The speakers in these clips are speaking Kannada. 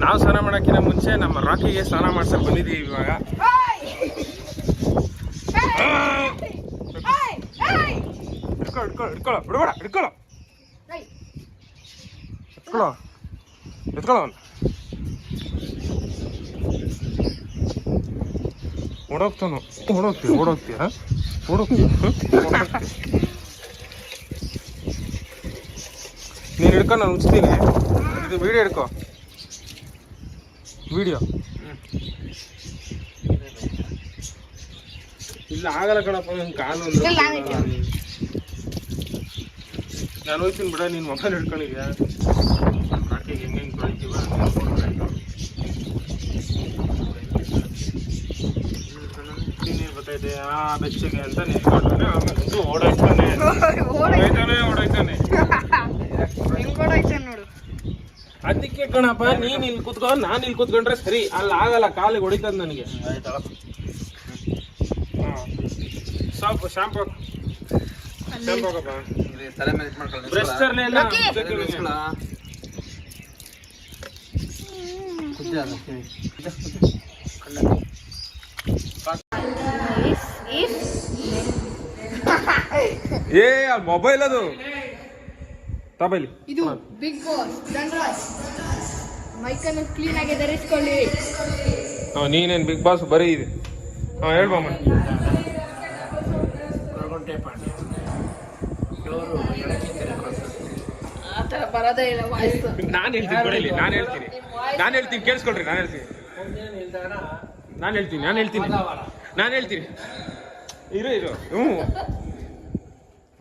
ನಾವು ಸ್ನಾನ ಮಾಡೋಕ್ಕಿಂತ ಮುಂಚೆ ನಮ್ಮ ರಾಕಿಗೆ ಸ್ನಾನ ಮಾಡ್ಸಕ್ ಬಂದಿದ್ದೀವಿ ಇವಾಗ. ಎತ್ಕೊಳ್ಳೋ ಓಡೋಗ್ತೀಯ ನೀನು ಹಿಡ್ಕೊ, ನಾನು ಉಚ್ತೀನಿ. ಇದು ವಿಡಿಯೋ ಹಿಡ್ಕೊ, ವಿಡಿಯೋ. ಇಲ್ಲ ಆಗಲ್ಲ ಕಣಪ್ಪ, ನನ್ನ ಕಾಲು ನಾನು ಹೋಗ್ತೀನಿ ಬಿಡ. ನೀನು ಮೊಬೈಲ್ ಹಿಡ್ಕೊಂಡಿದ್ಯಾ? ಆಕೆಗೆ ಹೆಂಗೆ ತೊಳಿತೀವ ಗೊತ್ತೈತೆ. ಬೆಚ್ಚಗೆ ಅಂತ ನಿಂತ್ಕೊಂಡ್ರೆ ಆಮೇಲೆ ಓಡಾಯ್ತಾನೆ ನೋಡು. ಅದಕ್ಕೆ ಕಣಪ್ಪ, ನೀನ್ ಇಲ್ಲಿ ಕುತ್ಕೊಂಡು ನಾನು ಇಲ್ಲಿ ಕುತ್ಕೊಂಡ್ರೆ ಸರಿ. ಅಲ್ಲಿ ಆಗಲ್ಲ, ಕಾಲಿಗೆ ಹೊಡಿತದ ನನಗೆ. ಸ್ವಲ್ಪ ಶಾಂಪು ಹಾಕಪ್ಪ. ಬ್ರಷ್ ತರಲೇ ಇಲ್ಲ. ಏ ಮೊಬೈಲ್ ಅದು ತಬೈಲಿ. ಇದು ಬಿಗ್ ಬಾಸ್ ಧನರಾಜ್. ಮೈಕನ್ನು ಕ್ಲೀನ್ ಆಗಿ ಧರಿಸ್ಕೊಳ್ಳಿ. ನೀನೇನ್ ಬಿಗ್ ಬಾಸ್ ಬರೀ ಇದೆ. ಹೇಳ್ಬಮ್ಮ. ಆತರ ಬರೋದೇ ಇಲ್ಲ ವಾಯ್ಸ್. ನಾನು ಹೇಳ್ತೀನಿ ಕೇಳಿಸ್ಕೊಳ್ರಿ. ನಾನು ಹೇಳ್ತೀನಿ ಇರು.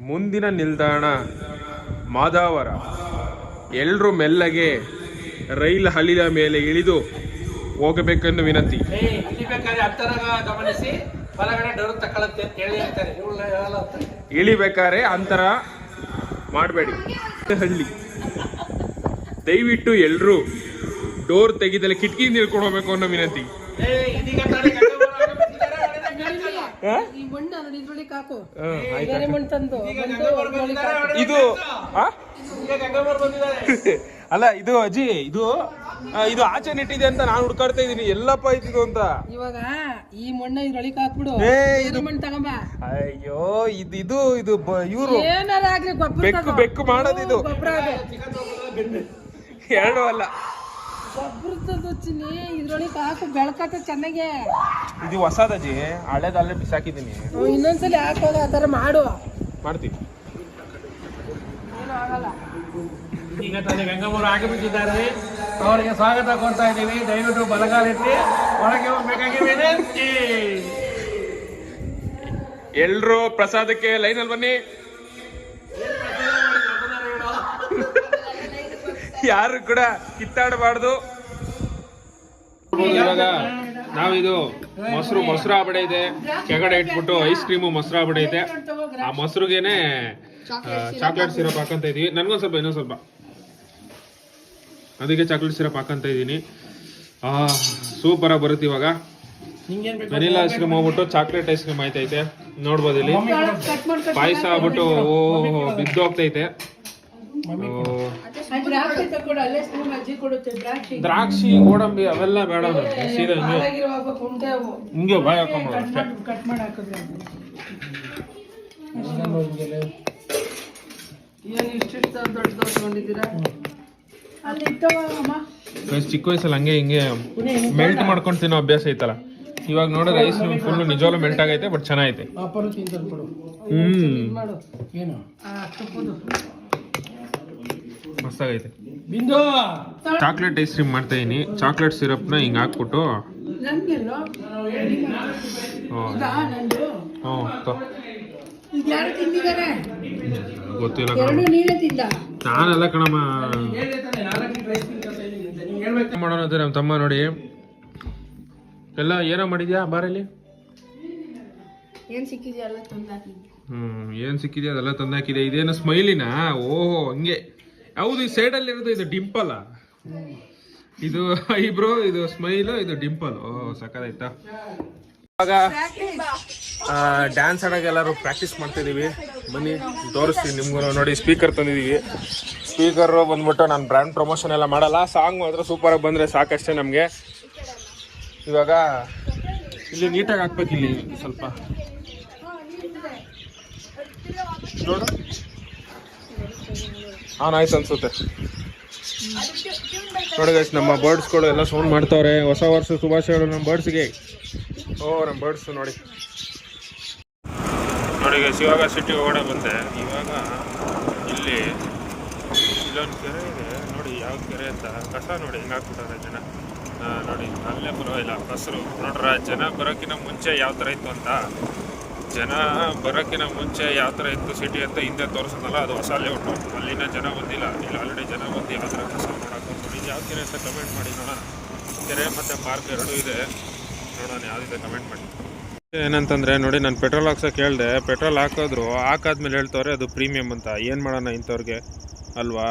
ಮುಂದಿನ ನಿಲ್ದಾಣ ಮಾದಾವರ. ಎಲ್ರೂ ಮೆಲ್ಲಗೆ ರೈಲು ಹಳಿಯ ಮೇಲೆ ಇಳಿದು ಹೋಗಬೇಕೆಂದು ವಿನಂತಿ. ಇಳಿಬೇಕಾದ್ರೆ ಅಂತರ ಮಾಡಬೇಡಿ. ಹಳ್ಳಿ ದಯವಿಟ್ಟು ಎಲ್ರೂ ಡೋರ್ ತೆಗಿದಲ್ಲಿ ಕಿಟಕಿ ನಿಲ್ಕೊಂಡು ಹೋಗ್ಬೇಕು ಅನ್ನೋ ವಿನಂತಿ. ಇದು ಅಲ್ಲ, ಇದು ಅಜ್ಜಿ, ಇದು ಆಚೆ ನೆಟ್ಟಿದೆ ಅಂತ ನಾನು ಹುಡ್ಕಾಡ್ತಾ ಇದೀನಿ. ಎಲ್ಲಪ್ಪ ಇದು ಅಂತ. ಇವಾಗ ಈ ಮಣ್ಣ ಇದ್ರೊಳಗೆ ಹಾಕ್ಬಿಡು. ಮಣ್ಣು ತಗೊಂಬ. ಅಯ್ಯೋ, ಇದು ಇವರು ಬೆಕ್ಕು ಮಾಡೋದು. ಇದು ಎರಡು ಅಲ್ಲ, ಇದ್ರೊಳಗೆ ಹಾಕು. ಬೆಳಕತ್ತ ಚೆನ್ನಾಗೆ. ಇದು ಹೊಸದಜ್ಜಿ, ಹಳೇದಲ್ಲೇ ಬಿಸಾಕಿದ್ದೀನಿ. ಇನ್ನೊಂದ್ಸಲಿ ಹಾಕೋದ ಆತರ ಮಾಡ್ತೀವಿ. ಈಗ ತಾನೇ ಗಂಗಮ್ಮರು ಆಗಮಿಸಿದ್ದಾರೆ. ಅವರಿಗೆ ಸ್ವಾಗತ ಕೊಡ್ತಾ ಇದ್ದೀವಿ. ದಯವಿಟ್ಟು ಬಲಗಾಲೆತ್ತಿ ಒಳಗೆ ಹೋಗ್ಬೇಕಾಗಿ ವಿನಂತಿ. ಎಲ್ರೂ ಪ್ರಸಾದಕ್ಕೆ ಲೈನಲ್ಲಿ ಬನ್ನಿ. ಯಾರು ಕೂಡ ಕಿತ್ತಾಡಬಾರ್ದು. ಇವಾಗ ನಾವಿದು ಮೊಸರು ಆಬಡೆ ಇದೆ, ಕೆಳಗಡೆ ಇಟ್ಬಿಟ್ಟು ಐಸ್ ಕ್ರೀಮು ಮೊಸರು ಆಬಡೆ ಇದೆ. ಆ ಮೊಸರುಗೇನೆ ಚಾಕ್ಲೇಟ್ ಸಿರಪ್ ಹಾಕಂತ ಇದೀವಿ. ಇನ್ನೊಂದ್ ಸ್ವಲ್ಪ ಅದಕ್ಕೆ ಚಾಕ್ಲೇಟ್ ಸಿರಪ್ ಹಾಕಂತ ಇದೀನಿ. ಸೂಪರ್ ಆಗಿ ಬರುತ್ತೆ. ಇವಾಗ ವೆನಿಲಾ ಐಸ್ ಕ್ರೀಮ್ ಹೋಗ್ಬಿಟ್ಟು ಚಾಕ್ಲೇಟ್ ಐಸ್ ಕ್ರೀಮ್ ಆಯ್ತೈತೆ. ನೋಡ್ಬೋದು ಇಲ್ಲಿ ಪಾಯಸ ಆಗ್ಬಿಟ್ಟು ಬಿದ್ದು ಹೋಗ್ತೈತೆ. ದ್ರಾಕ್ಷಿ, ಗೋಡಂಬಿ ಅವೆಲ್ಲ ಬೇಡ. ಸೀದಾ ಹಿಂಗೆ ಬಾಯ್ ಹಾಕೊಂಡ್ಬಿಡೋದು ಅಷ್ಟೇ. ಚಿಕ್ಕ ವಯಸ್ಸಲ್ಲಿ ಹಂಗೆ ಹಿಂಗೆ ಮೆಲ್ಟ್ ಮಾಡ್ಕೊಂಡು ತಿನ್ನೋ ಅಭ್ಯಾಸ ಐತಲ್ಲ. ಇವಾಗ ನೋಡಿದ್ರೆ ಐಸ್ ಕ್ರೀಮ್ ಫುಲ್ ನಿಜವಾಗ್ಲೂ ಮೆಲ್ಟ್ ಆಗೈತೆ, ಬಟ್ ಚೆನ್ನಾಗೈತೆ. ಮಸ್ತಾಗೈತೆ. ಚಾಕ್ಲೇಟ್ ಐಸ್ ಕ್ರೀಮ್ ಮಾಡ್ತಾ ಇದೀನಿ. ಚಾಕ್ಲೇಟ್ ಸಿರಪ್ನ ಹಿಂಗೆ ಹಾಕ್ಬಿಟ್ಟು ಗೊತ್ತಿಲ್ಲ ನಾನೆಲ್ಲ ಕಣಮ್ಮ ಮಾಡೋಣ. ನಮ್ಮ ತಮ್ಮ ನೋಡಿ ಎಲ್ಲ ಏನೋ ಮಾಡಿದ್ಯಾ ಬಾರಲ್ಲಿ. ಏನ್ ಸಿಕ್ಕಿದ್ಯಾ ಅದೆಲ್ಲ ತಂದಾಕಿದೆ. ಇದೇನು ಸ್ಮೈಲಿನಾ? ಓಹೋ, ಹಂಗೆ. ಹೌದು, ಈ ಸೈಡಲ್ಲಿ ಇರೋದು ಇದು ಡಿಂಪಲ್. ಇದು ಐಬ್ರೋ, ಇದು ಸ್ಮೈಲ್, ಇದು ಡಿಂಪಲ್. ಓಹ್, ಸಕ್ಕತ್ತಾಯ್ತಾ? ಇವಾಗ ಡ್ಯಾನ್ಸ್ ಆಡೋಕೆ ಎಲ್ಲರೂ ಪ್ರಾಕ್ಟೀಸ್ ಮಾಡ್ತಿದ್ದೀವಿ. ಬನ್ನಿ ತೋರಿಸ್ತೀನಿ ನಿಮ್ಗೂ. ನೋಡಿ ಸ್ಪೀಕರ್ ತಂದಿದ್ದೀವಿ. ಸ್ಪೀಕರು ಬಂದ್ಬಿಟ್ಟು ನಾನು ಬ್ರ್ಯಾಂಡ್ ಪ್ರಮೋಷನ್ ಎಲ್ಲ ಮಾಡಲ್ಲ, ಸಾಂಗ್ ಮಾತ್ರ ಸೂಪರಾಗಿ ಬಂದರೆ ಸಾಕಷ್ಟೇ ನಮಗೆ. ಇವಾಗ ಇಲ್ಲಿ ನೀಟಾಗಿ ಹಾಕ್ಬೇಕು, ಇಲ್ಲಿ ಸ್ವಲ್ಪ ನೋಡು ಆನ್ ಆಯ್ತು ಅನ್ಸುತ್ತೆ. ನೋಡಿ ಗೈಸ್, ನಮ್ಮ ಬರ್ಡ್ಸ್ಗಳು ಎಲ್ಲ ಸೌಂಡ್ ಮಾಡ್ತಾವ್ರೆ. ಹೊಸ ವರ್ಷ ಶುಭಾಶಯಗಳು ನಮ್ಮ ಬರ್ಡ್ಸ್ಗೆ. ನಮ್ಮ ಬರ್ಡ್ಸ್ ನೋಡಿ ಗೈಸ್, ಇವಾಗ ಸಿಟಿ ಒಳಗಡೆ ಬಂದೆ. ಇವಾಗ ಇಲ್ಲಿ ಇಲ್ಲೊಂದು ಕೆರೆ ಇದೆ ನೋಡಿ. ಯಾವ ಕೆರೆ ಅಂತ ಕಸ ನೋಡಿ ಹಿಂಗೆ ಹಾಕ್ಬಿಟ್ಟಾರೆ ಜನ. ನೋಡಿ ಅಲ್ಲೇ ಬರೋಲ್ಲ ಕಸರು ನೋಡ್ರ. ಜನ ಬರೋಕ್ಕಿಂತ ಮುಂಚೆ ಯಾವ ಥರ ಇತ್ತು ಅಂತ, ಜನ ಬರೋಕ್ಕಿಂತ ಮುಂಚೆ ಯಾವ ಥರ ಇತ್ತು ಸಿಟಿ ಅಂತ ಹಿಂದೆ ತೋರಿಸೋದಲ್ಲ, ಅದು ಹೊಸ ಲೇಔಟು. ಅಲ್ಲಿನ ಜನ ಬಂದಿಲ್ಲ, ಇಲ್ಲಿ ಆಲ್ರೆಡಿ ಜನ ಬಂದು ಯಾವ ಥರ ಕಸ ಮಾಡೋಕೆ ನೋಡಿ. ಯಾವ ಕೆರೆ ಅಂತ ಕಮೆಂಟ್ ಮಾಡಿ ನೋಡೋಣ. ಕೆರೆ ಮತ್ತು ಪಾರ್ಕ್ ಎರಡೂ ಇದೆ, ನೋಡೋಣ ಯಾವುದಿದೆ ಕಮೆಂಟ್ ಮಾಡಿ. ಏನಂತಂದರೆ ನೋಡಿ, ನಾನು ಪೆಟ್ರೋಲ್ ಹಾಕ್ಸೋಕೆ ಹೇಳಿದೆ. ಪೆಟ್ರೋಲ್ ಹಾಕಿದ್ರು, ಹಾಕಾದ್ಮೇಲೆ ಹೇಳ್ತವ್ರೆ ಅದು ಪ್ರೀಮಿಯಮ್ ಅಂತ. ಏನು ಮಾಡೋಣ ಇಂಥವ್ರಿಗೆ ಅಲ್ವಾ.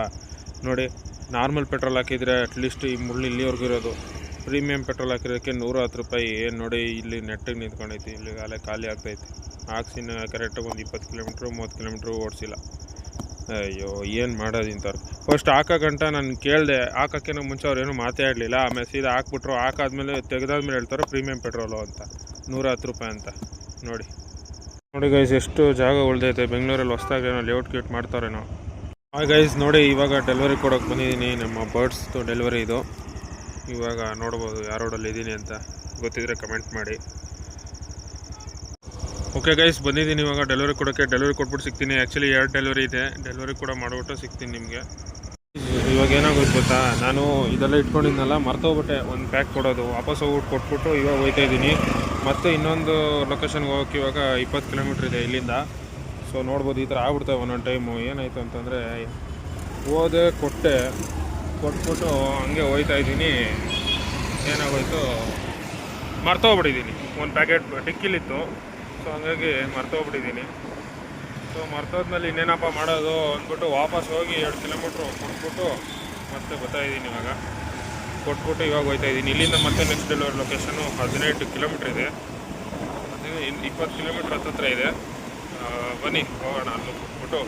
ನೋಡಿ ನಾರ್ಮಲ್ ಪೆಟ್ರೋಲ್ ಹಾಕಿದರೆ ಅಟ್ಲೀಸ್ಟ್ ಈ ಮುಳ್ಳು ಇಲ್ಲಿವರೆಗೂ ಇರೋದು. ಪ್ರೀಮಿಯಂ ಪೆಟ್ರೋಲ್ ಹಾಕಿರೋದಕ್ಕೆ 110 ರೂಪಾಯಿ. ನೋಡಿ ಇಲ್ಲಿ ನೆಟ್ಟಿಗೆ ನಿಂತ್ಕೊಂಡೈತಿ, ಇಲ್ಲಿ ಅಲ್ಲೇ ಖಾಲಿ ಆಗ್ತೈತಿ. ಹಾಕ್ಸಿನ ಕರೆಕ್ಟಾಗಿ ಒಂದು 20 ಕಿಲೋಮೀಟ್ರು 30 ಕಿಲೋಮೀಟ್ರು ಓಡಿಸಿಲ್ಲ. ಅಯ್ಯೋ ಏನು ಮಾಡೋದು ಇಂಥವ್ರು. ಫಸ್ಟ್ ಹಾಕೋಗಂಟ ನಾನು ಕೇಳಿದೆ, ಹಾಕೋಕ್ಕೇನೋ ಮುಂಚೆ ಅವ್ರು ಏನೂ ಮಾತಾಡಲಿಲ್ಲ. ಆಮೇಲೆ ಸೀದಾ ಹಾಕ್ಬಿಟ್ರು. ಹಾಕಾದ್ಮೇಲೆ ತೆಗೆದಾದ್ಮೇಲೆ ಹೇಳ್ತಾರೆ ಪ್ರೀಮಿಯಂ ಪೆಟ್ರೋಲು ಅಂತ 110 ರೂಪಾಯಿ ಅಂತ. ನೋಡಿ ಗೈಸ್, ಎಷ್ಟು ಜಾಗ ಉಳ್ದೈತೆ. ಬೆಂಗಳೂರಲ್ಲಿ ಹೊಸ್ದಾಗಿ ಏನೋ ಲೇಔಟ್ ಗೇಟ್ ಮಾಡ್ತಾರೇನೋ. ಗೈಸ್ ನೋಡಿ, ಇವಾಗ ಡೆಲಿವರಿ ಕೊಡೋಕೆ ಬಂದಿದ್ದೀನಿ. ನಮ್ಮ ಬರ್ಡ್ಸ್ದು ಡೆಲಿವರಿ ಇದು. ಇವಾಗ ನೋಡ್ಬೋದು ಯಾವ ರೋಡಲ್ಲಿ ಇದ್ದೀನಿ ಅಂತ. ಗೊತ್ತಿದ್ರೆ ಕಮೆಂಟ್ ಮಾಡಿ. ಓಕೆ ಗೈಸ್, ಬಂದಿದ್ದೀನಿ ಇವಾಗ ಡೆಲಿವರಿ ಕೊಡೋಕ್ಕೆ. ಡೆಲಿವರಿ ಕೊಟ್ಬಿಟ್ಟು ಸಿಗ್ತೀನಿ. ಆ್ಯಕ್ಚುಲಿ 2 ಡೆಲಿವರಿ ಇದೆ. ಡೆಲಿವರಿ ಕೂಡ ಮಾಡಿಬಿಟ್ಟು ಸಿಗ್ತೀನಿ ನಿಮಗೆ. ಇವಾಗ ಏನಾಗೋದು ಗೊತ್ತಾ, ನಾನು ಇದೆಲ್ಲ ಇಟ್ಕೊಂಡಿದ್ನಲ್ಲ, ಮರ್ತೋಗ್ಬಿಟ್ಟೆ ಒಂದು ಪ್ಯಾಕ್ ಕೊಡೋದು. ವಾಪಸ್ ಹೋಗ್ಬಿಟ್ಟು ಕೊಟ್ಬಿಟ್ಟು ಇವಾಗ ಹೋಗ್ತಾ ಇದ್ದೀನಿ. ಮತ್ತು ಇನ್ನೊಂದು ಲೊಕೇಶನ್ಗೆ ಹೋಗೋಕ್ಕೆ ಇವಾಗ 20 ಕಿಲೋಮೀಟ್ರ್ ಇದೆ ಇಲ್ಲಿಂದ. ಸೊ ನೋಡ್ಬೋದು, ಈ ಥರ ಆಗ್ಬಿಡ್ತೇವೆ ಒಂದೊಂದು ಟೈಮು. ಏನಾಯಿತು ಅಂತಂದರೆ, ಹೋದೆ ಕೊಟ್ಬಿಟ್ಟು ಹಂಗೆ ಹೋಗ್ತಾ ಇದ್ದೀನಿ. ಏನಾಗೋಯ್ತು, ಮರ್ತೋಗ್ಬಿಟ್ಟಿದ್ದೀನಿ. ಒಂದು ಪ್ಯಾಕೆಟ್ ಟಿಕ್ಕಿಲಿತ್ತು, ಸೊ ಹಂಗಾಗಿ ಮರ್ತೋಗ್ಬಿಟ್ಟಿದ್ದೀನಿ. ಸೊ ಮರ್ತೋದ್ಮೇಲೆ ಇನ್ನೇನಪ್ಪ ಮಾಡೋದು ಅಂದ್ಬಿಟ್ಟು ವಾಪಸ್ ಹೋಗಿ 2 ಕಿಲೋಮೀಟ್ರು ಕೊಟ್ಬಿಟ್ಟು ಮತ್ತೆ ಬರ್ತಾಯಿದ್ದೀನಿ. ಇವಾಗ ಕೊಟ್ಬಿಟ್ಟು ಇವಾಗ ಹೋಗ್ತಾಯಿದ್ದೀನಿ. ಇಲ್ಲಿಂದ ಮತ್ತೆ ನೆಕ್ಸ್ಟ್ ಡೆಲಿವರಿ ಲೊಕೇಶನು 18 ಕಿಲೋಮೀಟ್ರ್ ಇದೆ. 20 ಕಿಲೋಮೀಟ್ರ್ ಹತ್ತಿರ ಇದೆ. ಬನ್ನಿ ಹೋಗೋಣ. ಅಲ್ಲಿ ಕೊಟ್ಬಿಟ್ಟು